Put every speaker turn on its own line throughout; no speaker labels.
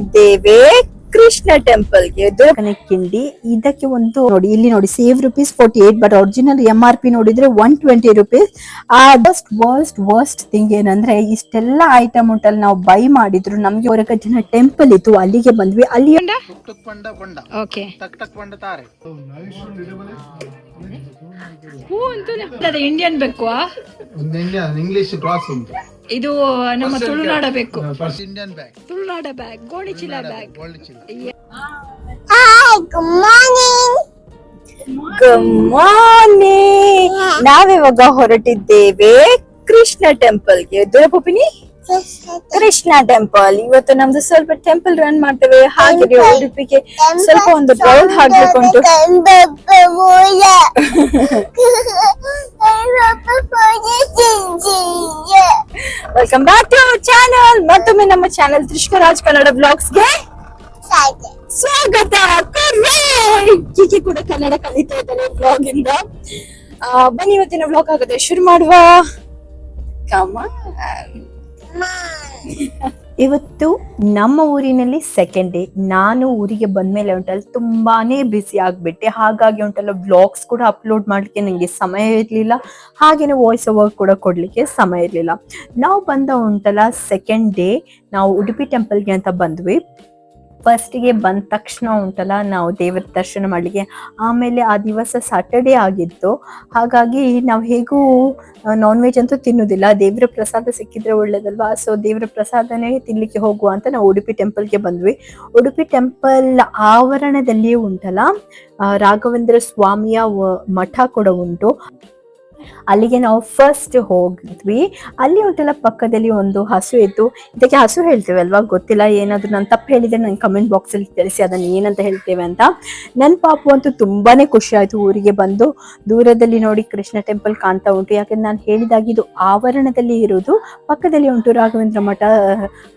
ಇದ್ದೇವೆ ಕೃಷ್ಣ ಟೆಂಪಲ್ ಗೆ ಕಿಂಡಿ. ಇದಕ್ಕೆ ಒಂದು ನೋಡಿ, ಇಲ್ಲಿ ನೋಡಿ ಸೇವ್ ₹48, ಬಟ್ ಒರಿಜಿನಲ್ MRP ನೋಡಿದ್ರೆ ₹120. ವರ್ಸ್ಟ್ ಥಿಂಗ್ ಏನಂದ್ರೆ ಇಷ್ಟೆಲ್ಲ ಐಟಮ್ ಉಂಟಲ್ಲಿ ನಾವು ಬೈ ಮಾಡಿದ್ರು ನಮ್ಗೆ ಹೊರಗಟ್ಟಿನ ಟೆಂಪಲ್ ಇತ್ತು, ಅಲ್ಲಿಗೆ ಬಂದ್ವಿ. ಅಲ್ಲಿ
ಇಂಡಿಯನ್ ಬೇಕು,
ಇಂಗ್ಲಿಷ್ ಕ್ರಾಸ್ ಉಂಟು.
ಇದು ನಮ್ಮ ತುಳುನಾಡ ಬೇಕು, ತುಳುನಾಡ ಬ್ಯಾಗ್, ಗೋಣಿಚೀಲ ಬ್ಯಾಗ್.
Good morning. ನಾವಿವಾಗ ಹೊರಟಿದ್ದೇವೆ ಕೃಷ್ಣ ಟೆಂಪಲ್ ಗೆ. ದೊರಪುಪಿನಿ ಕೃಷ್ಣ ಟೆಂಪಲ್. ಇವತ್ತು ನಮ್ದು ಸ್ವಲ್ಪ ಟೆಂಪಲ್ ರನ್ ಮಾಡ್ತೇವೆ. ಹಾಗೆ ಉಡುಪಿಗೆ ಸ್ವಲ್ಪ ಒಂದು ರೌಂಡ್ ಹಾಕ್ಬೇಕು ಉಂಟು. Welcome back to our channel. ಮತ್ತೊಮ್ಮೆ ನಮ್ಮ ಚಾನಲ್ ತ್ರಿಷ್ಕರಾಜ್ ಕನ್ನಡ ಬ್ಲಾಗ್ಸ್ ಗೆ ಸ್ವಾಗತ. ಕಿಕಿ ಕೂಡ ಕನ್ನಡ ಕಲಿತಾ ಇದ್ದಾನೆ ಬ್ಲಾಗ್ ಇಂದ. ಬನ್ನಿ ಇವತ್ತಿನ ಬ್ಲಾಗ್ ಆಗುತ್ತೆ, ಶುರು ಮಾಡುವ. ಇವತ್ತು ನಮ್ಮ ಊರಿನಲ್ಲಿ ಸೆಕೆಂಡ್ ಡೇ. ನಾನು ಊರಿಗೆ ಬಂದ್ಮೇಲೆ ಉಂಟಲ್ಲ ತುಂಬಾನೇ ಬಿಸಿ ಆಗ್ಬಿಟ್ಟೆ. ಹಾಗಾಗಿ ಉಂಟಲ್ಲ ವ್ಲಾಗ್ಸ್ ಕೂಡ ಅಪ್ಲೋಡ್ ಮಾಡ್ಲಿಕ್ಕೆ ನಂಗೆ ಸಮಯ ಇರ್ಲಿಲ್ಲ, ಹಾಗೇನೆ ವಾಯ್ಸ್ ಓವರ್ ಕೂಡ ಕೊಡ್ಲಿಕ್ಕೆ ಸಮಯ ಇರ್ಲಿಲ್ಲ. ನಾವು ಬಂದ ಉಂಟಲ್ಲ ಸೆಕೆಂಡ್ ಡೇ ನಾವು ಉಡುಪಿ ಟೆಂಪಲ್ಗೆ ಅಂತ ಬಂದ್ವಿ. ಫಸ್ಟಿಗೆ ಬಂದ ತಕ್ಷಣ ಉಂಟಲ್ಲ ನಾವು ದೇವರ ದರ್ಶನ ಮಾಡಲಿಕ್ಕೆ, ಆಮೇಲೆ ಆ ದಿವಸ ಸ್ಯಾಟರ್ಡೇ ಆಗಿತ್ತು. ಹಾಗಾಗಿ ನಾವು ಹೇಗೂ ನಾನ್ ವೆಜ್ ಅಂತೂ ತಿನ್ನೋದಿಲ್ಲ, ದೇವರ ಪ್ರಸಾದ ಸಿಕ್ಕಿದ್ರೆ ಒಳ್ಳೇದಲ್ವಾ. ಸೊ ದೇವರ ಪ್ರಸಾದನೇ ತಿನ್ಲಿಕ್ಕೆ ಹೋಗುವ ಅಂತ ನಾವು ಉಡುಪಿ ಟೆಂಪಲ್ಗೆ ಬಂದ್ವಿ. ಉಡುಪಿ ಟೆಂಪಲ್ ಆವರಣದಲ್ಲಿಯೇ ಉಂಟಲ್ಲ ರಾಘವೇಂದ್ರ ಸ್ವಾಮಿಯ ಮಠ ಕೂಡ ಉಂಟು. ಅಲ್ಲಿಗೆ ನಾವು ಫಸ್ಟ್ ಹೋಗಿದ್ವಿ. ಅಲ್ಲಿ ಉಂಟಲ್ಲ ಪಕ್ಕದಲ್ಲಿ ಒಂದು ಹಸು ಇತ್ತು. ಇದಕ್ಕೆ ಹಸು ಹೇಳ್ತೇವೆ ಅಲ್ವಾ ಗೊತ್ತಿಲ್ಲ, ಏನಾದ್ರು ನಾನು ತಪ್ಪು ಹೇಳಿದ್ರೆ ನಂಗೆ ಕಮೆಂಟ್ ಬಾಕ್ಸ್ ಅಲ್ಲಿ ತಿಳಿಸಿ ಅದನ್ನ ಏನಂತ ಹೇಳ್ತೇವೆ ಅಂತ. ನನ್ನ ಪಾಪು ಅಂತೂ ತುಂಬಾನೇ ಖುಷಿ ಆಯ್ತು ಊರಿಗೆ ಬಂದು. ದೂರದಲ್ಲಿ ನೋಡಿ ಕೃಷ್ಣ ಟೆಂಪಲ್ ಕಾಣ್ತಾ ಉಂಟು, ಯಾಕಂದ್ರೆ ನಾನು ಹೇಳಿದಾಗ ಇದು ಆವರಣದಲ್ಲಿ ಇರುವುದು. ಪಕ್ಕದಲ್ಲಿ ಉಂಟು ರಾಘವೇಂದ್ರ ಮಠ,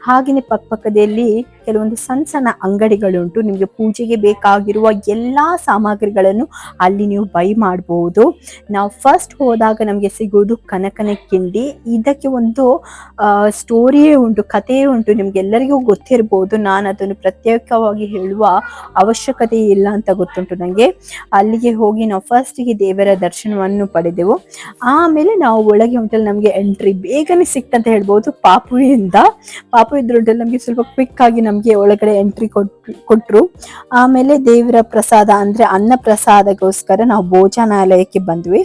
ಹಾಗೆಯೇ ಪಕ್ಕದಲ್ಲಿ ಕೆಲವೊಂದು ಸಣ್ಣ ಸಣ್ಣ ಅಂಗಡಿಗಳುಂಟು. ನಿಮಗೆ ಪೂಜೆಗೆ ಬೇಕಾಗಿರುವ ಎಲ್ಲಾ ಸಾಮಗ್ರಿಗಳನ್ನು ಅಲ್ಲಿ ನೀವು ಬೈ ಮಾಡಬಹುದು. ನಾವು ಫಸ್ಟ್ ಹೋದಾಗ ನಮಗೆ ಸಿಗುವುದು ಕನಕನ ಕಿಂಡಿ. ಇದಕ್ಕೆ ಒಂದು ಸ್ಟೋರಿಯೇ ಉಂಟು, ಕಥೆಯೇ ಉಂಟು, ನಿಮ್ಗೆಲ್ಲರಿಗೂ ಗೊತ್ತಿರಬಹುದು. ನಾನು ಅದನ್ನು ಪ್ರತ್ಯೇಕವಾಗಿ ಹೇಳುವ ಅವಶ್ಯಕತೆ ಇಲ್ಲ ಅಂತ ಗೊತ್ತುಂಟು ನನಗೆ. ಅಲ್ಲಿಗೆ ಹೋಗಿ ನಾವು ಫಸ್ಟಿಗೆ ದೇವರ ದರ್ಶನವನ್ನು ಪಡೆದೆವು. ಆಮೇಲೆ ನಾವು ಒಳಗೆ ಉಂಟಲ್ಲ ನಮಗೆ ಎಂಟ್ರಿ ಬೇಗನೆ ಸಿಕ್ತಂತ ಹೇಳ್ಬೋದು. ಪಾಪು ಇದ್ರು ಉಂಟಲ್ಲ ನಮಗೆ ಸ್ವಲ್ಪ ಕ್ವಿಕ್ ಆಗಿ ನಮಗೆ ಒಳಗಡೆ ಎಂಟ್ರಿ ಕೊಟ್ರು. ಆಮೇಲೆ ದೇವರ ಪ್ರಸಾದ ಅಂದ್ರೆ ಅನ್ನ ಪ್ರಸಾದಕ್ಕೋಸ್ಕರ ನಾವು ಭೋಜನಾಲಯಕ್ಕೆ ಬಂದ್ವಿ.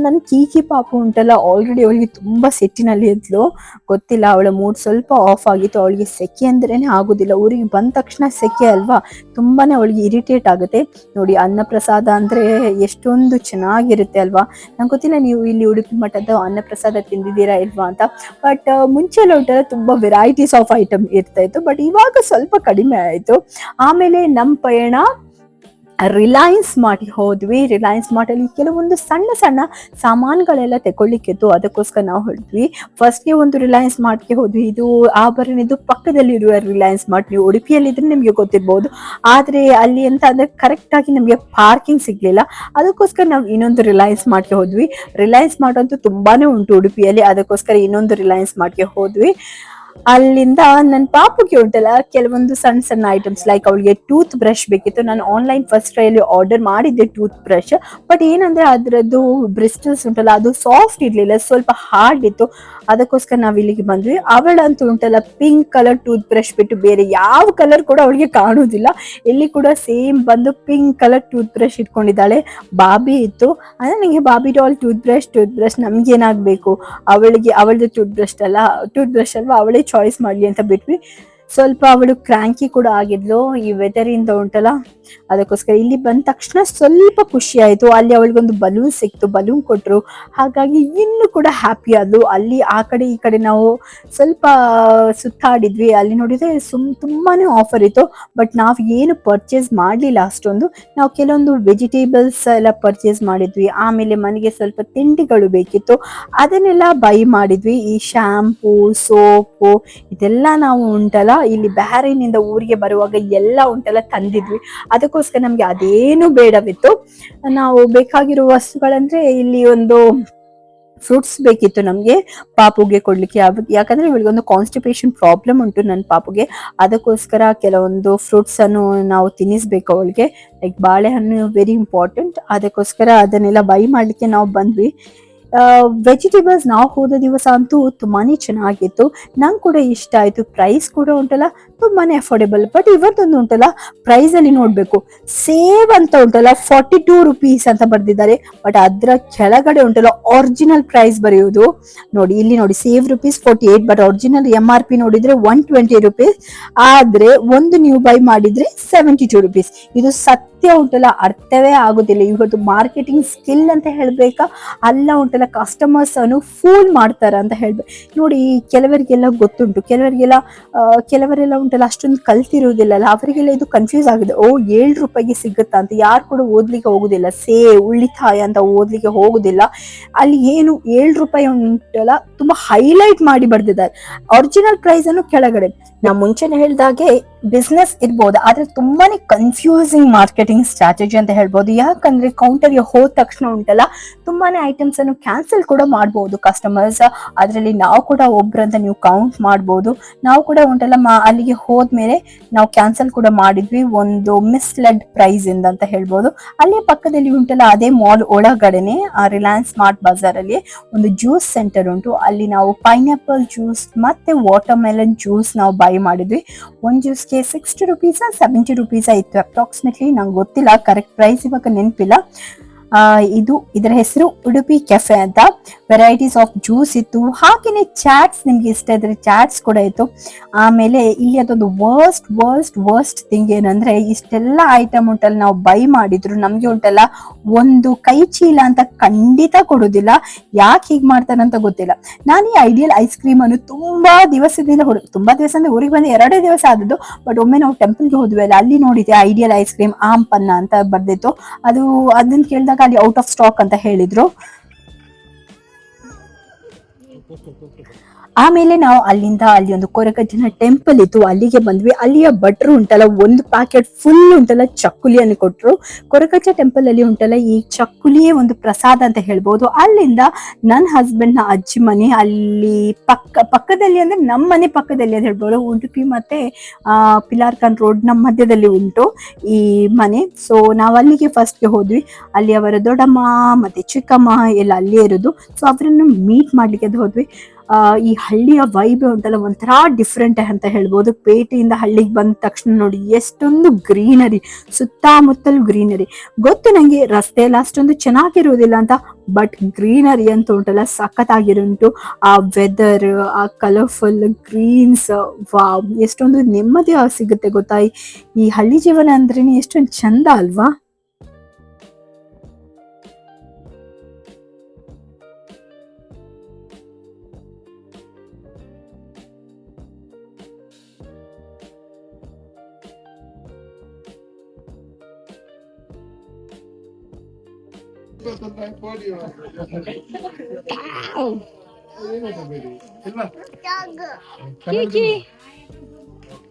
ನನ್ನ ಕೀಕಿ ಪಾಪು ಉಂಟಲ್ಲ ಆಲ್ರೆಡಿ ಅವಳಿಗೆ ತುಂಬಾ ಸೆಟ್ಟಿನಲ್ಲಿ ಇದ್ಲು, ಗೊತ್ತಿಲ್ಲ ಅವಳ ಮೂಡ್ ಸ್ವಲ್ಪ ಆಫ್ ಆಗಿತ್ತು. ಅವಳಿಗೆ ಸೆಕೆ ಅಂದ್ರೇನೆ ಆಗುದಿಲ್ಲ, ಊರಿಗೆ ಬಂದ ತಕ್ಷಣ ಸೆಕೆ ಅಲ್ವಾ, ತುಂಬಾನೇ ಅವಳಿಗೆ ಇರಿಟೇಟ್ ಆಗುತ್ತೆ. ನೋಡಿ ಅನ್ನ ಪ್ರಸಾದ ಅಂದ್ರೆ ಎಷ್ಟೊಂದು ಚೆನ್ನಾಗಿರುತ್ತೆ ಅಲ್ವಾ. ನಂಗೆ ಗೊತ್ತಿಲ್ಲ ನೀವು ಇಲ್ಲಿ ಉಡುಪಿ ಮಠದ ಅನ್ನ ಪ್ರಸಾದ ತಿಂದಿದ್ದೀರಾ ಇಲ್ವಾ ಅಂತ. ಬಟ್ ಮುಂಚೆ ಎಲ್ಲ ಉಂಟಲ್ಲ ತುಂಬಾ ವೆರೈಟೀಸ್ ಆಫ್ ಐಟಮ್ ಇರ್ತಾ ಇತ್ತು, ಬಟ್ ಇವಾಗ ಸ್ವಲ್ಪ ಕಡಿಮೆ ಆಯ್ತು. ಆಮೇಲೆ ನಮ್ಮ ಪಯಣ ರಿಲಯನ್ಸ್ ಮಾರ್ಟ್ಗೆ ಹೋದ್ವಿ. ರಿಲಯನ್ಸ್ ಮಾರ್ಟಲ್ಲಿ ಕೆಲವೊಂದು ಸಣ್ಣ ಸಣ್ಣ ಸಾಮಾನುಗಳೆಲ್ಲ ತಗೊಳ್ಳಿಕ್ಕಿತ್ತು, ಅದಕ್ಕೋಸ್ಕರ ನಾವು ಹೊರಟ್ವಿ. ಫಸ್ಟ್ಗೆ ಒಂದು ರಿಲಯನ್ಸ್ ಮಾರ್ಟ್ಗೆ ಹೋದ್ವಿ. ಇದು ಆಭರಣದ್ದು ಪಕ್ಕದಲ್ಲಿರುವ ರಿಲಯನ್ಸ್ ಮಾರ್ಟ್. ನೀವು ಉಡುಪಿಯಲ್ಲಿದ್ರೆ ನಿಮಗೆ ಗೊತ್ತಿರ್ಬೋದು, ಆದ್ರೆ ಅಲ್ಲಿ ಅಂತ ಅಂದ್ರೆ ಕರೆಕ್ಟ್ ಆಗಿ ನಮಗೆ ಪಾರ್ಕಿಂಗ್ ಸಿಗ್ಲಿಲ್ಲ. ಅದಕ್ಕೋಸ್ಕರ ನಾವು ಇನ್ನೊಂದು ರಿಲಯನ್ಸ್ ಮಾರ್ಟ್ಗೆ ಹೋದ್ವಿ. ರಿಲಯನ್ಸ್ ಮಾರ್ಟ್ ಅಂತೂ ತುಂಬಾನೇ ಉಂಟು ಉಡುಪಿಯಲ್ಲಿ, ಅದಕ್ಕೋಸ್ಕರ ಇನ್ನೊಂದು ರಿಲಯನ್ಸ್ ಮಾರ್ಟ್ಗೆ ಹೋದ್ವಿ. ಅಲ್ಲಿಂದ ನನ್ನ ಪಾಪುಗೆ ಉಂಟಲ್ಲ ಕೆಲವೊಂದು ಸಣ್ಣ ಸಣ್ಣ ಐಟಮ್ಸ್, ಲೈಕ್ ಅವಳಿಗೆ ಟೂತ್ ಬ್ರಷ್ ಬೇಕಿತ್ತು. ನಾನು ಆನ್ಲೈನ್ ಫಸ್ಟ್ ಟ್ರೈಲಿ ಆರ್ಡರ್ ಮಾಡಿದ್ದೆ ಟೂತ್ ಬ್ರಷ್, ಬಟ್ ಏನಂದ್ರೆ ಅದರದ್ದು ಬ್ರಿಸ್ಟಲ್ಸ್ ಉಂಟಲ್ಲ ಅದು ಸಾಫ್ಟ್ ಇರ್ಲಿಲ್ಲ, ಸ್ವಲ್ಪ ಹಾರ್ಡ್ ಇತ್ತು. ಅದಕ್ಕೋಸ್ಕರ ನಾವು ಇಲ್ಲಿಗೆ ಬಂದ್ವಿ. ಅವಳಂತೂ ಉಂಟಲ್ಲ ಪಿಂಕ್ ಕಲರ್ ಟೂತ್ ಬ್ರಷ್ ಬಿಟ್ಟು ಬೇರೆ ಯಾವ ಕಲರ್ ಕೂಡ ಅವಳಿಗೆ ಕಾಣುವುದಿಲ್ಲ. ಇಲ್ಲಿ ಕೂಡ ಸೇಮ್ ಬಂದು ಪಿಂಕ್ ಕಲರ್ ಟೂತ್ ಬ್ರಷ್ ಇಟ್ಕೊಂಡಿದ್ದಾಳೆ. ಬಾಬಿ ಇತ್ತು, ಅಂದ್ರೆ ನನಗೆ ಬಾಬಿ ಡಾಲ್ ಟೂತ್ ಬ್ರಷ್ ನಮ್ಗೆ ಏನಾಗಬೇಕು, ಅವಳದು ಟೂತ್ ಬ್ರಷ್ ಅಲ್ವಾ, ಅವಳೇ ಚಾಯ್ಸ್ ಮಾಡ್ಲಿ ಅಂತ ಬಿಟ್ವಿ. ಸ್ವಲ್ಪ ಅವಳು ಕ್ರಾಂಕಿ ಕೂಡ ಆಗಿದ್ಲು ಈ ವೆದರ್ ಇಂದ ಉಂಟಲ್ಲ, ಅದಕ್ಕೋಸ್ಕರ ಇಲ್ಲಿ ಬಂದ ತಕ್ಷಣ ಸ್ವಲ್ಪ ಖುಷಿ ಆಯ್ತು. ಅಲ್ಲಿ ಅವಳಿಗೊಂದು ಬಲೂನ್ ಸಿಕ್ತು, ಬಲೂನ್ ಕೊಟ್ರು, ಹಾಗಾಗಿ ಇನ್ನು ಕೂಡ ಹ್ಯಾಪಿ ಆದ್ಲು. ಅಲ್ಲಿ ಆ ಕಡೆ ಈ ಕಡೆ ನಾವು ಸ್ವಲ್ಪ ಸುತ್ತಾಡಿದ್ವಿ. ಅಲ್ಲಿ ನೋಡಿದ್ರೆ ತುಂಬಾನೇ ಆಫರ್ ಇತ್ತು, ಬಟ್ ನಾವ್ ಏನು ಪರ್ಚೇಸ್ ಮಾಡ್ಲಿಲ್ಲ ಅಷ್ಟೊಂದು. ನಾವು ಕೆಲವೊಂದು ವೆಜಿಟೇಬಲ್ಸ್ ಎಲ್ಲ ಪರ್ಚೇಸ್ ಮಾಡಿದ್ವಿ. ಆಮೇಲೆ ಮನೆಗೆ ಸ್ವಲ್ಪ ತಿಂಡಿಗಳು ಬೇಕಿತ್ತು, ಅದನ್ನೆಲ್ಲ ಬೈ ಮಾಡಿದ್ವಿ. ಈ ಶಾಂಪೂ, ಸೋಪು ಇದೆಲ್ಲ ನಾವು ಉಂಟಲ್ಲ ಇಲ್ಲಿ ಬ್ಯಾರಿನಿಂದ ಊರಿಗೆ ಬರುವಾಗ ಎಲ್ಲ ಉಂಟಲ್ಲ ತಂದಿದ್ವಿ. ಅದಕ್ಕೋಸ್ಕರ ನಮ್ಗೆ ಅದೇನು ಬೇಡವಿತ್ತು. ನಾವು ಬೇಕಾಗಿರುವ ವಸ್ತುಗಳಂದ್ರೆ ಇಲ್ಲಿ ಒಂದು ಫ್ರೂಟ್ಸ್ ಬೇಕಿತ್ತು ನಮಗೆ ಪಾಪುಗೆ ಕೊಡ್ಲಿಕ್ಕೆ. ಯಾಕಂದ್ರೆ ಇವಳಿಗೆ ಒಂದು ಕಾನ್ಸ್ಟಿಪೇಷನ್ ಪ್ರಾಬ್ಲಮ್ ಉಂಟು ನನ್ನ ಪಾಪುಗೆ. ಅದಕ್ಕೋಸ್ಕರ ಕೆಲವೊಂದು ಫ್ರೂಟ್ಸ್ ಅನ್ನು ನಾವು ತಿನ್ನಿಸ್ಬೇಕು ಅವಳಿಗೆ. ಲೈಕ್ ಬಾಳೆಹಣ್ಣು ವೆರಿ ಇಂಪಾರ್ಟೆಂಟ್. ಅದಕ್ಕೋಸ್ಕರ ಅದನ್ನೆಲ್ಲ ಬೈ ಮಾಡ್ಲಿಕ್ಕೆ ನಾವು ಬಂದ್ವಿ. ವೆಜಿಟೇಬಲ್ಸ್ ನಾವು ಹೋದ ದಿವಸ ಅಂತೂ ತುಂಬಾನೇ ಚೆನ್ನಾಗಿತ್ತು. ನಂಗೆ ಕೂಡ ಇಷ್ಟ ಆಯ್ತು. ಪ್ರೈಸ್ ಕೂಡ ಉಂಟಲ್ಲ ತುಂಬಾನೇ ಅಫೋರ್ಡೆಬಲ್. ಬಟ್ ಇವತ್ತೊಂದು ಉಂಟಲ್ಲ ಪ್ರೈಸ್ ಅಲ್ಲಿ ನೋಡ್ಬೇಕು, ಸೇವ್ ಅಂತ ಉಂಟಲ್ಲ 42 rupees ಅಂತ ಬರ್ದಿದ್ದಾರೆ. ಬಟ್ ಅದ್ರ ಕೆಳಗಡೆ ಉಂಟಲ್ಲ ಒರಿಜಿನಲ್ ಪ್ರೈಸ್ ಬರೆಯುವುದು ನೋಡಿ. ಇಲ್ಲಿ ನೋಡಿ ಸೇವ್ ₹48, ಬಟ್ ಒರಿಜಿನಲ್ MRP ನೋಡಿದ್ರೆ 120 rupees. ಆದ್ರೆ ಒಂದು ನೀವು ಬೈ ಮಾಡಿದ್ರೆ 72 rupees. ಇದು ಸತ್ಯ ಉಂಟಲ್ಲ ಅರ್ಥವೇ ಆಗುದಿಲ್ಲ. ಇವತ್ತು ಮಾರ್ಕೆಟಿಂಗ್ ಸ್ಕಿಲ್ ಅಂತ ಹೇಳ್ಬೇಕಾ, ಅಲ್ಲ ಉಂಟಲ್ಲ ಕಸ್ಟಮರ್ಸ್ ಅನ್ನು ಫೂಲ್ ಮಾಡ್ತಾರ ಅಂತ ಹೇಳ್ಬೇಕು ನೋಡಿ. ಕೆಲವರಿಗೆಲ್ಲ ಗೊತ್ತುಂಟು, ಕೆಲವರೆಲ್ಲ ಉಂಟಲ್ಲ ಅಷ್ಟೊಂದು ಕಲ್ತಿರುವುದಿಲ್ಲ, ಅವರಿಗೆಲ್ಲ ಇದು ಕನ್ಫ್ಯೂಸ್ ಆಗಿದೆ. ಓ 7 ರೂಪಾಯಿಗೆ ಸಿಗುತ್ತಾ ಅಂತ. ಯಾರು ಕೂಡ ಓದ್ಲಿಕ್ಕೆ ಹೋಗುದಿಲ್ಲ, ಉಳಿತಾಯ ಅಂತ ಓದ್ಲಿಕ್ಕೆ ಹೋಗುದಿಲ್ಲ. ಅಲ್ಲಿ ಏನು 7 ರೂಪಾಯಿ ಉಂಟಲ್ಲ ತುಂಬಾ ಹೈಲೈಟ್ ಮಾಡಿ ಬರ್ದಿದ್ದಾರೆ. ಒರಿಜಿನಲ್ ಪ್ರೈಸ್ ಅನ್ನು ಕೆಳಗಡೆ. ನಾ ಮುಂಚೆನೆ ಹೇಳ್ದಾಗೆ ಬಿಸ್ನೆಸ್ ಇರ್ಬೋದು, ಆದ್ರೆ ತುಂಬಾನೇ ಕನ್ಫ್ಯೂಸಿಂಗ್ ಮಾರ್ಕೆಟಿಂಗ್ ಸ್ಟ್ರಾಟಜಿ ಅಂತ ಹೇಳ್ಬೋದು. ಯಾಕಂದ್ರೆ ಕೌಂಟರ್ಗೆ ಹೋದ ತಕ್ಷಣ ಉಂಟಲ್ಲ ತುಂಬಾನೇ ಐಟಮ್ಸ್ ಅನ್ನು ಕ್ಯಾನ್ಸಲ್ ಕೂಡ ಮಾಡಬಹುದು ಕಸ್ಟಮರ್ಸ್. ಅದ್ರಲ್ಲಿ ನಾವು ಕೂಡ ಒಬ್ರಂತ ನೀವು ಕೌಂಟ್ ಮಾಡಬಹುದು. ನಾವು ಕೂಡ ಉಂಟಲ್ಲ ಅಲ್ಲಿಗೆ ಹೋದ್ಮೇಲೆ ನಾವು ಕ್ಯಾನ್ಸಲ್ ಕೂಡ ಮಾಡಿದ್ವಿ, ಒಂದು ಮಿಸ್ಲೆಡ್ ಪ್ರೈಸ್ ಇಂದ ಅಂತ ಹೇಳ್ಬೋದು. ಅಲ್ಲೇ ಪಕ್ಕದಲ್ಲಿ ಉಂಟಲ್ಲ ಅದೇ ಮಾಲ್ ಒಳಗಡೆನೆ ರಿಲಯನ್ಸ್ ಸ್ಮಾರ್ಟ್ ಬಜಾರ್ ಅಲ್ಲಿ ಒಂದು ಜ್ಯೂಸ್ ಸೆಂಟರ್ ಉಂಟು. ಅಲ್ಲಿ ನಾವು ಪೈನಾಪಲ್ ಜ್ಯೂಸ್ ಮತ್ತೆ ವಾಟರ್ ಮೆಲನ್ ಜ್ಯೂಸ್ ನಾವು ಬೈ ಮಾಡಿದ್ವಿ. ಒಂದು ಜ್ಯೂಸ್ಗೆ 60 rupees 70 rupees ಇತ್ತು ಅಪ್ರಾಕ್ಸಿಮೇಟ್ಲಿ. ನಂಗೆ ಗೊತ್ತಿಲ್ಲ ಕರೆಕ್ಟ್ ಪ್ರೈಸ್, ಇವಾಗ ನೆನಪಿಲ್ಲ. ಇದರ ಹೆಸರು ಉಡುಪಿ ಕೆಫೆ ಅಂತ. ವೆರೈಟೀಸ್ ಆಫ್ ಜ್ಯೂಸ್ ಇತ್ತು, ಹಾಗೇನೆ ಚಾಟ್ಸ್, ನಿಮ್ಗೆ ಇಷ್ಟ ಇದ್ರೆ ಚಾಟ್ಸ್ ಕೂಡ ಇತ್ತು. ಆಮೇಲೆ ಇಲ್ಲಿ ಅದೊಂದು ವರ್ಸ್ಟ್ ಥಿಂಗ್ ಏನಂದ್ರೆ ಇಷ್ಟೆಲ್ಲ ಐಟಮ್ ಉಂಟಲ್ಲ ನಾವು ಬೈ ಮಾಡಿದ್ರು ನಮ್ಗೆ ಉಂಟಲ್ಲ ಒಂದು ಕೈ ಚೀಲ ಅಂತ ಖಂಡಿತ ಕೊಡುದಿಲ್ಲ. ಯಾಕೆ ಹೀಗೆ ಮಾಡ್ತಾರಂತ ಗೊತ್ತಿಲ್ಲ. ನಾನು ಈ ಐಡಿಯಲ್ ಐಸ್ ಕ್ರೀಮ್ ಅನ್ನು ತುಂಬಾ ದಿವಸದಿಂದ ತುಂಬಾ ದಿವಸ ಅಂದ್ರೆ ಊರಿಗೆ ಬಂದು 2 ದಿವಸ ಆದದ್ದು. ಬಟ್ ಒಮ್ಮೆ ನಾವು ಟೆಂಪಲ್ಗೆ ಹೋದ್ವಿ ಅಲ್ಲ, ಅಲ್ಲಿ ನೋಡಿದ್ದೆ ಐಡಿಯಲ್ ಐಸ್ ಕ್ರೀಮ್ ಆಂಪನ್ನ ಅಂತ ಬರ್ದಿತ್ತು. ಅದನ್ನ ಕೇಳಿದಾಗ ಅಲ್ಲಿ ಔಟ್ ಆಫ್ ಸ್ಟಾಕ್ ಅಂತ ಹೇಳಿದ್ರು. ಆಮೇಲೆ ನಾವು ಅಲ್ಲಿ ಒಂದು ಕೊರಗಜ್ಜನ ಟೆಂಪಲ್ ಇತ್ತು, ಅಲ್ಲಿಗೆ ಬಂದ್ವಿ. ಅಲ್ಲಿಯ ಭಟ್ರು ಉಂಟಲ್ಲ ಒಂದು ಪ್ಯಾಕೆಟ್ ಫುಲ್ ಉಂಟಲ್ಲ ಚಕ್ಕುಲಿಯನ್ನು ಕೊಟ್ರು. ಕೊರಗಜ್ಜ ಟೆಂಪಲ್ ಅಲ್ಲಿ ಉಂಟಲ್ಲ ಈ ಚಕ್ಕುಲಿಯೇ ಒಂದು ಪ್ರಸಾದ ಅಂತ ಹೇಳ್ಬೋದು. ಅಲ್ಲಿಂದ ನನ್ನ ಹಸ್ಬೆಂಡ್ ನ ಅಜ್ಜಿ ಮನೆ ಅಲ್ಲಿ ಪಕ್ಕದಲ್ಲಿ ಅಂದ್ರೆ ನಮ್ಮ ಮನೆ ಪಕ್ಕದಲ್ಲಿ ಅಂತ ಹೇಳ್ಬೋದು. ಉಡುಪಿ ಮತ್ತೆ ಪಿಲಾರ್ಖಾನ್ ರೋಡ್ ನಮ್ಮ ಮಧ್ಯದಲ್ಲಿ ಉಂಟು ಈ ಮನೆ. ಸೊ ನಾವು ಅಲ್ಲಿಗೆ ಫಸ್ಟ್ಗೆ ಹೋದ್ವಿ. ಅಲ್ಲಿ ಅವರ ದೊಡ್ಡಮ್ಮ ಮತ್ತೆ ಚಿಕ್ಕಮ್ಮ ಎಲ್ಲ ಅಲ್ಲೇ ಇರೋದು. ಸೊ ಅವರನ್ನು ಮೀಟ್ ಮಾಡ್ಲಿಕ್ಕೆ ಹೋದ್ವಿ. ಈ ಹಳ್ಳಿಯ ವೈಬ್ ಉಂಟಲ್ಲ ಒಂಥರ ಡಿಫ್ರೆಂಟ್ ಅಂತ ಹೇಳ್ಬೋದು. ಪೇಟೆಯಿಂದ ಹಳ್ಳಿಗೆ ಬಂದ ತಕ್ಷಣ ನೋಡಿ ಎಷ್ಟೊಂದು ಗ್ರೀನರಿ, ಸುತ್ತಮುತ್ತಲು ಗ್ರೀನರಿ. ಗೊತ್ತು ನಂಗೆ ರಸ್ತೆ ಎಲ್ಲ ಅಷ್ಟೊಂದು ಚೆನ್ನಾಗಿರುವುದಿಲ್ಲ ಅಂತ, ಬಟ್ ಗ್ರೀನರಿ ಅಂತ ಉಂಟಲ್ಲ ಸಖತ್ತಾಗಿರುಂಟು. ಆ ವೆದರ್, ಆ ಕಲರ್ಫುಲ್ ಗ್ರೀನ್ಸ್, ವಾವ್, ಎಷ್ಟೊಂದು ನೆಮ್ಮದಿ ಸಿಗುತ್ತೆ ಗೊತ್ತಾ. ಈ ಹಳ್ಳಿ ಜೀವನ ಅಂದ್ರೇನೆ ಎಷ್ಟೊಂದು ಚಂದ ಅಲ್ವಾ.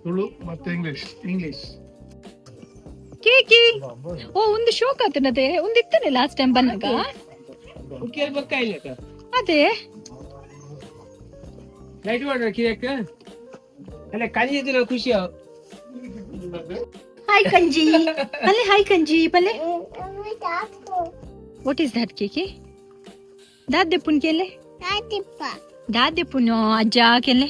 ತುಳು ಮತ್ತೆ ಇಂಗ್ಲಿಷ್
ಕೇಕಿ ಓ ಒಂದು ಶೋಕ್ ಆತನದೆ ಒಂದು ಇತ್ತನೆ ಲಾಸ್ಟ್ ಟೈಮ್ ಬಂದಾಗ ಅದೇ
ಲೈಟ್ ಮಾಡ್ರ ಕೇಕ್ ಅಲ್ಲ ಕಂಜಿ ಖುಷಿ.
ಹಾಯ್ ಕಂಜಿ ಪಲ್ಲೆ, ಹಾಯ್ ಕಂಜಿ ಪಲ್ಲೆ. ವಾಟ್ ಇಸ್ ದಟ್ ಕೇಕಿ? ದಾದೆ ಪುನ್ ಕೆಲೆ ದಾದೆ ಪುನ್ ಅಜ್ಜ ಕೆಲೆ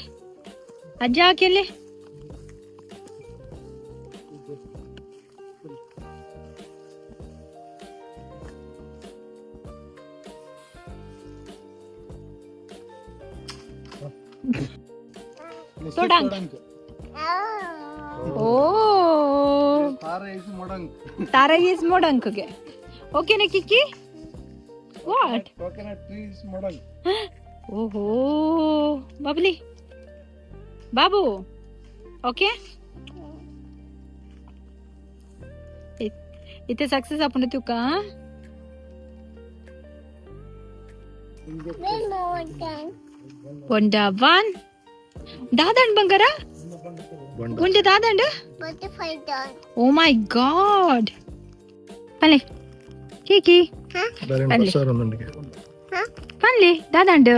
ಓ ತಾರಾ ಈಸ್ ಮೊಡಂಕ್ಗೆ. ಓಕೆನಾ ಕಿಕ್ಕಿ? What?
coconut tree is modern.
ಓಹೋ ಬಬ್ಲಿ ಬಾಬು ಓಕೆ इथे सक्सेस आपण तू का वन दादंड बंगारा कोणते दादंड ओ माय गॉड पले की Panle, dadand.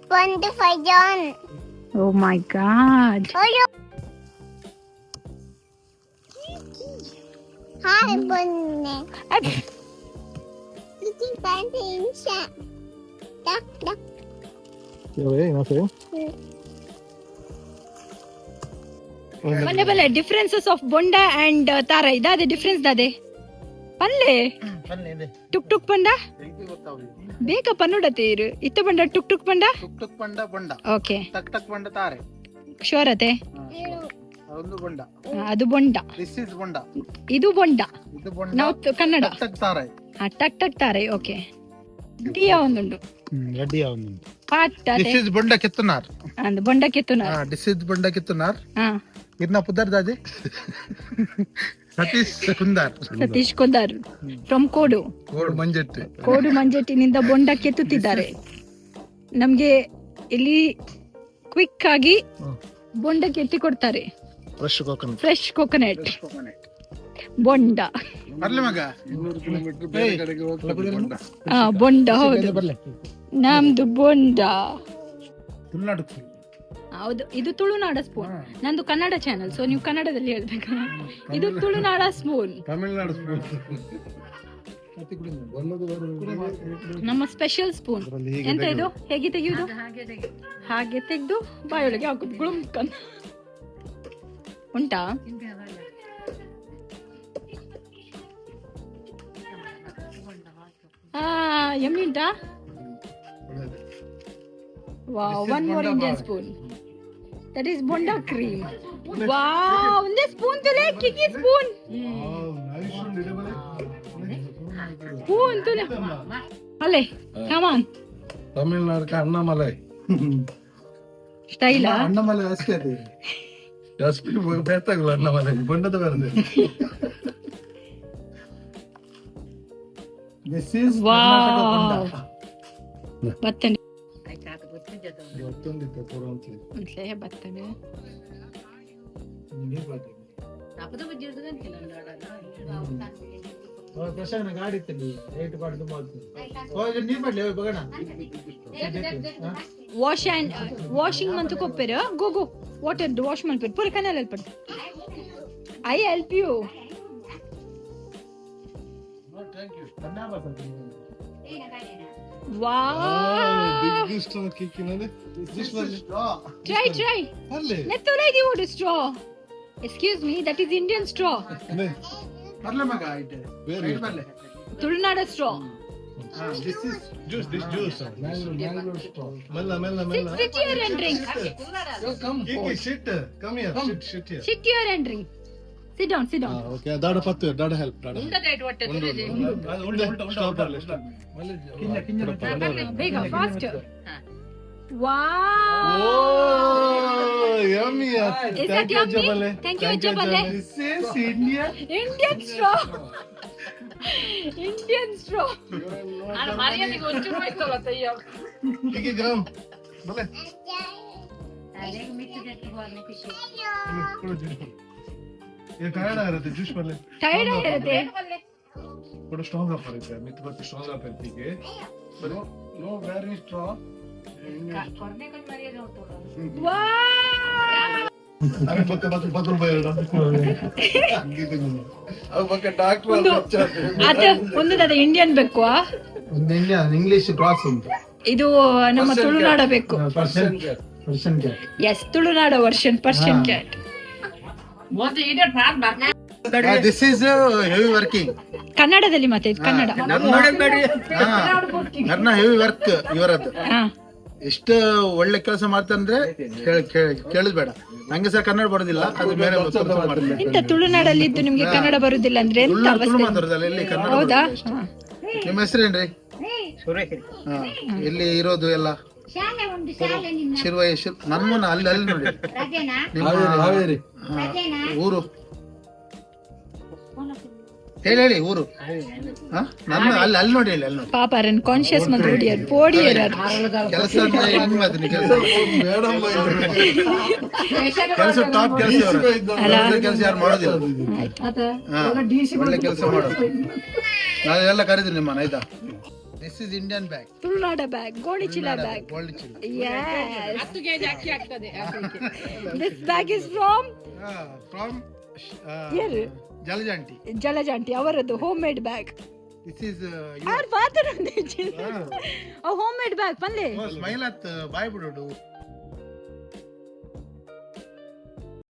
25 John.
Oh my god.
Hi, Bunny.
Ab-
Eating panda inside. Duck, duck.
Bale, differences of bonda and tara. Dade difference dade. Panle. Tuk tuk panda. ಬೇಗ ಪನ್ನೋಡತೀರು ಇತ್ತ ಬಂಡ took took ಬಂಡ
took took ಬಂಡ ಬಂಡ
okay
ಟಕ್ ಟಕ್ ಬಂಡ ತಾರೆ
ಶೋರತೆ
ಒಂದು ಬಂಡ
ಅದು ಬೊಂಡ
ದಿಸ್ ಇಸ್ ಬಂಡ
ಇದು ಬೊಂಡ
ಇದು ಬಂಡ
ನಾವು ಕನ್ನಡ
ಟಕ್ ಟಕ್ ತಾರೆ
ಟಕ್ ಟಕ್ ತಾರೆ ಓಕೆ ಡಿಯ ಒಂದುಂಡು
ರೆಡಿ ಅವನು
ಪಾಟ
ದಿಸ್ ಇಸ್ ಬಂಡ ಕಿತ್ತನಾರ್
ಅಂದ್ ಬೊಂಡ ಕೆತ್ತುನ
ದಿಸ್ ಇಸ್ ಬಂಡ ಕಿತ್ತನಾರ್
ಹಾ
ಇರ್ನ ಪುದರ್ ದಾದಿ ಸತೀಶ್ ಕುಂದಾರ್
ಸತೀಶ್ ಕುಂದಾರ್ ಫ್ರಮ್ ಕೋಡು
ಗೋಡ್ ಮಂಜೆಟ್ಟಿ
ಕೋಡು ಮಂಜೆಟ್ಟಿನಿಂದ ಬೊಂಡ ಕೆತ್ತುತ್ತಿದ್ದಾರೆ ನಮ್ಗೆ ಇಲ್ಲಿ ಕ್ವಿಕ್ ಆಗಿ ಬೊಂಡ ಕೆತ್ತಿ ಕೊಡ್ತಾರೆ
ಫ್ರೆಶ್ ಕೋಕೋನಟ್
ಫ್ರೆಶ್ ಕೋಕೋನಟ್ ಬೊಂಡ
ಬರ್ಲಿ ಮಗ 200 ಕಿಲೋಮೀಟರ್ ಬೇರೆ ಕಡೆಗೆ ಹೋಗ್ತದೆ ಬಂಡ
ಬೊಂಡ ಹೌದು ನಮ್ದು ಬೊಂಡ
ತುಳುನಾಡು
ಹೌದು ಇದು ತುಳುನಾಡ ಸ್ಪೂನ್ ನಂದು ಕನ್ನಡ ಚಾನಲ್ ಸೊ ನೀವು ಕನ್ನಡದಲ್ಲಿ ಹೇಳ್ಬೇಕು ಇದು ತುಳುನಾಡ ಸ್ಪೂನ್
ತಮಿಳುನಾಡು
ನಮ್ಮ ಸ್ಪೆಷಲ್ ಸ್ಪೂನ್ ಎಂತ ಇದು ಹೇಗೆ ತೆಗೆಯುವುದು ಹಾಗೆ ತೆಗೆದು ಬಾಯೊಳಗೆ ಹಾಕುದು ಗುಳುಮ್ಕನ್ ಉಂಟಾ ಎಮ್ಮಿ ಉಂಟಾ wow one more Indian spoon that is bonda cream wow ಒಂದೇ ಸ್ಪೂನ್ ತುಲೆ ಕಿಕಿ ಸ್ಪೂನ್ ಸ್ಪೂನ್ ತುಲೆ ಅಲೆ ಕಮ್ ಆನ್
ತಮಿಳುನಾಡು ಅಣ್ಣಾಮಲೈ
ಸ್ಟೈಲಾ
ಅಣ್ಣಾಮಲೈ ಅಷ್ಟೇ ಅದು ಜಾಸ್ತಿ ಬೇತಾಗಲ್ಲ ಅಣ್ಣಾಮಲೈ ಬಣ್ಣದ ಬರದೆ ದಿಸ್ ಇಸ್
ವಾವ್ ಬತ್ತನೆ
ಗೊತ್ತೊಂದಿತ್ತು ಕೊಡುವಂತೆ
ಅಂತಲೇ ಬತ್ತನೆ
ಪ್ರಶಾಂತ್ ಗಾಡಿ ಇತ್ತಲ್ಲಿ ರೇಟ್ ಬಾಡ್ದು ಮಾಡ್ತೀನಿ ಹೋಗಿ ನೀರ್ ಬಡ್ಲಿ ಹೋಗಿ ಬಗೋಣ
ವಾಷಿಂಗ್ ಮಂತು ಕೊಪ್ಪೆರ ಗೋ ಗೋ ವಾಟರ್ ವಾಶ್ ಮಾಡ್ಪೇರು ಪೂರ ಕನಲ್ help I help you
thank you ಧನ್ಯವಾದ
wow try let's already order straw excuse me that is Indian straw
ಬರ್ಲೆ ಮಗ ಐತೆ ಬರ್ಲೆ
ತುಳುನಾಡ straw
this is juice mango straw
sit here and drink
come here sit here
sit here and drink sit down
okay dada pattu dada help dada
ಬೇಗ fast wow
oh yummy
is that yummy thank you Jabale
this is
Indian straw Indian straw ನಾನು ಮರಿಯಾದಿಗೆ ಒಂಚೂರು ಹೋಯ್ತಲ್ಲ ತಯ್ಯ
kiki gram bale ये tired आ रहे थे juice वाले
tired ಆಗಿರುತ್ತೆ
थोड़ा स्ट्रांग अप रहता है मित्र बहुत स्ट्रांग अप रहती है नो वेरी स्ट्रांग
wow
अरे बदल बैठा अब बके डॉक्टर
ಆತ ಒಂದದ ಇಂಡಿಯನ್ ಬೇಕು
इंग्लिश क्रॉस ಉಂಟು
ಇದು ನಮ್ಮ ತುಳುನಾಡ ಬೇಕು
पर्शियन कैट
ಎಸ್ ತುಳುನಾಡ version Persian cat
this is heavy working
ಕನ್ನಡದಲ್ಲಿ ಮತ್ತೆ ಇದು ಕನ್ನಡ
ನನ್ನ ಹೆವಿ ವರ್ಕ್ ಇವರದ್ದು
ಹಾ
ಎಷ್ಟು ಒಳ್ಳೆ ಕೆಲಸ ಮಾಡ್ತಾರಂದ್ರೆ ಕೇಳಿದ್ ಬೇಡ ನಂಗೆ ಸಹ ಕನ್ನಡ ಬರೋದಿಲ್ಲ ಅದು ಬೇರೆ ಮಾಡ್ತಾರೆ
ಇಂತ ತುಳುನಾಡಲ್ಲಿ ಇದ್ದು ನಿಮ್ಗೆ ಕನ್ನಡ ಬರುದಿಲ್ಲ ಅಂದ್ರೆ ಎಂತ
ತುಳು
ಅವಸ್ಥೆ
ಮಾತಾಡೋದಲ್ಲ ಇಲ್ಲಿ ಕನ್ನಡ
ಹೌದಾ
ಬರೋದಿಲ್ಲ ಅಷ್ಟೇ. ನಿಮ್ಮ ಹೆಸರೇನ್ರಿ ಹಾ ಎಲ್ಲಿ ಇರೋದು ಎಲ್ಲ ಶಿರ್ವೈ ನಮ್ಮನ್ನ ಅಲ್ಲಿ ಅಲ್ಲಿ ನೋಡಿ ನಿಮ್ಮ ಊರು ಹೇಳಿ ಊರು ನನ್ನ ಅಲ್ಲಿ ಅಲ್ಲಿ ನೋಡಿ ಅಲ್ಲಿ ನೋಡಿ
ಪಾಪ ರನ್ ಕಾನ್ಶಿಯಸ್ ಮಂತ್ ಓಡಿಯರ್ ಪೋಡಿಯರ್
ಕೆಲಸ ಅಂದ್ರೆ ಹೆಂಗ್ ಮಾಡ್ತೀನಿ ಕೆಲಸ ಟಾಪ್ ಕೆಲಸ ಕೆಲಸ ಯಾರು ಮಾಡೋದಿಲ್ಲ ಒಳ್ಳೆ ಕೆಲಸ ಮಾಡೋದು ನಾವೆಲ್ಲ ಕರೀತೀವಿ ನಿಮ್ಮನ್ನ ಆಯ್ತಾ ದಿಸ್ ಇಸ್ ಇಂಡಿಯನ್ ಬ್ಯಾಗ್,
ತುಳುನಾಡ ಬ್ಯಾಗ್, ಗೋಣಿಚೀಲ ಬ್ಯಾಗ್.
ಗೋಲ್ಡ್ ಚೀಲ.
Yes.
10 kg ಅಕ್ಕಿ ಆಗ್ತದೆ.
This bag is from
from
Here.
ಜಲಜಂಟಿ.
ಜಲಜಾಂಟಿ ಅವರದ್ದು home made bag.
This is
ಯಾರು ಪಾತ್ರ ಹೋಮ್ ಮೇಡ್ ಬ್ಯಾಗ್ ಪನ್ಲೆ
ಸ್ಮೈಲ್ ಅತ್ ಬಾಯ್ ಬಿಡೋಡು.